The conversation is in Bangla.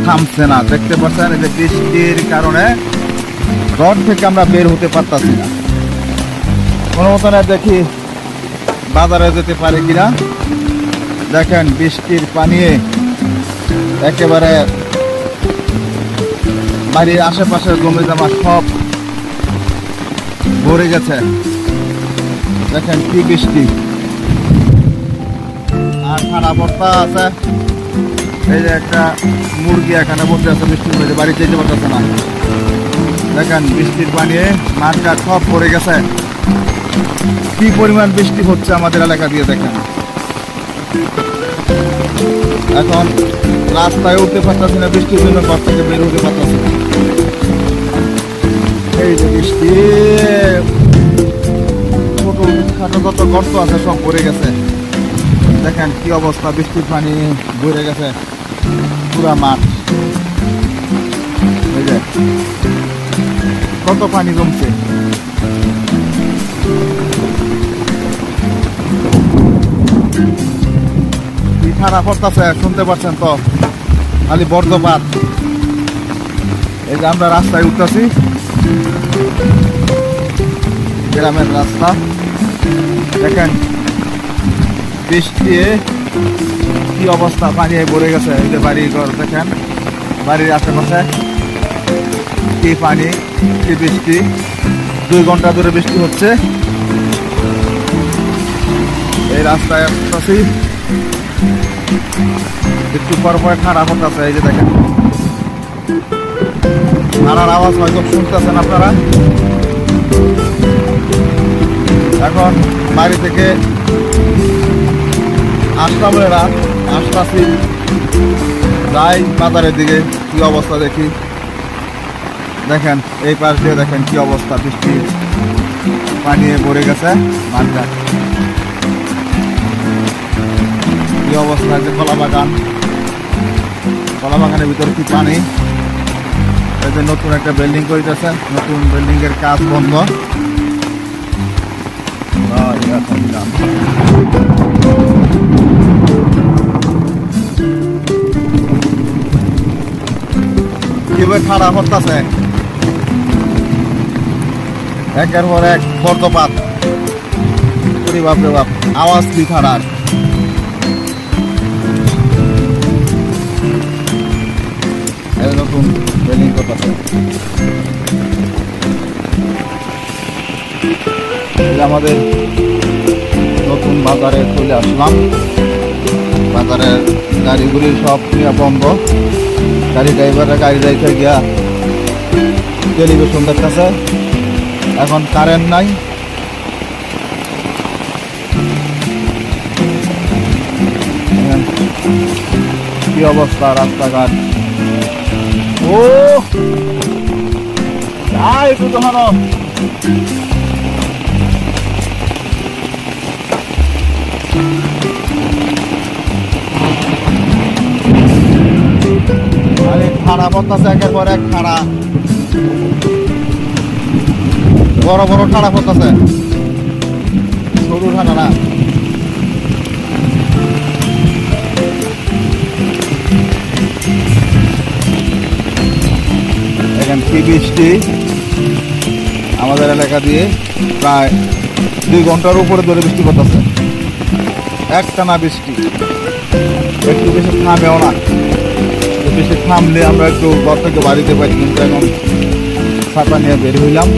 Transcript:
থামছে না। দেখতে পাচ্ছেন এই যে বৃষ্টির কারণে ঘর থেকে আমরা বের হতে পারতাছি না। কোনো মতনে দেখি বাজারে যেতে পারে কিনা। দেখেন বৃষ্টির পানি একেবারে বাড়ির আশেপাশের জমি জমা সব ভরে গেছে। দেখেন কি বৃষ্টি, আর খারাপ অবস্থা আছে। এই যে একটা মুরগি এখানে বসে আছে বৃষ্টির মধ্যে, বাড়ি যেতে পারতেছে না। দেখেন বৃষ্টির পানি মাঠঘাট সব ভরে গেছে। কি পরিমাণ বৃষ্টি হচ্ছে আমাদের এলাকা দিয়ে দেখেন। এখন রাস্তায় উঠতে পারতেছি না, বৃষ্টির জন্য ঘর থেকে বের হতে পারতেছি না। এই যে বৃষ্টি, ছোট খাটো যত গর্ত আছে সব ভরে গেছে। দেখেন কি অবস্থা, বৃষ্টির পানি ভরে গেছে পুরা মাঠ। এই যে কত পানি জমছে। কি খারাপ করতেছে শুনতে পাচ্ছেন তো, খালি বর্জ্যপাত। এই যে আমরা রাস্তায় উঠতেছি, গ্রামের রাস্তা। দেখেন বৃষ্টি কি অবস্থা, পানি ভরে গেছে। এই যে বাড়ি ঘর দেখেন, বাড়ির আশেপাশে কি পানি, কি বৃষ্টি। 2 ঘন্টা ধরে বৃষ্টি হচ্ছে। এই রাস্তায় আসতেছি, একটু পর পর খারাপ হতেছে। এই যে দেখেন নানার আওয়াজ হয়তো শুনতেছেন আপনারা। এখন বাড়ি থেকে আসলাম, আসতেছি যাই বাজারের দিকে। কি অবস্থা দেখি, দেখেন এই পাশ দিয়ে দেখেন কি অবস্থা, বৃষ্টি পানি ভরে গেছে মাঠঘাট। কি অবস্থা, যে কলা বাগানের ভিতরে কি পানি। এই যে নতুন একটা বিল্ডিং করিতেছে, নতুন বিল্ডিং এর কাজ বন্ধ। কিভাবে খারাপ হতেছে, একের পর এক বর্জ্যপাত। বাপরে বাপ, আওয়াজ কি খারাপ। নতুন বিল্ডিং করতেছে। আমাদের নতুন বাজারে চলে আসলাম। বাজারের গাড়িগুলি সব নিয়ে বন্ধ। গাড়ি ড্রাইভাররা গাড়ি রেখে গিয়া টেলিভিশন দেখতেছে। এখন কারেন্ট নাই। কি অবস্থা রাস্তাঘাট। ও একটু দেখানো। খারাপ হতেছে, একের পর এক খারাপ, বড় বড় খারাপ হতেছে, সরু খানা না। এখন কি বৃষ্টি আমাদের এলাকা দিয়ে, প্রায় 2 ঘন্টার উপরে ধরে বৃষ্টি পড়তেছে। একটানা বৃষ্টি, একটু বেশি থামেও না। বেশি থামলে আমরা একটু ঘর থেকে বাড়িতে পারি, কিন্তু এখন ছাতা নিয়ে বের হইলাম।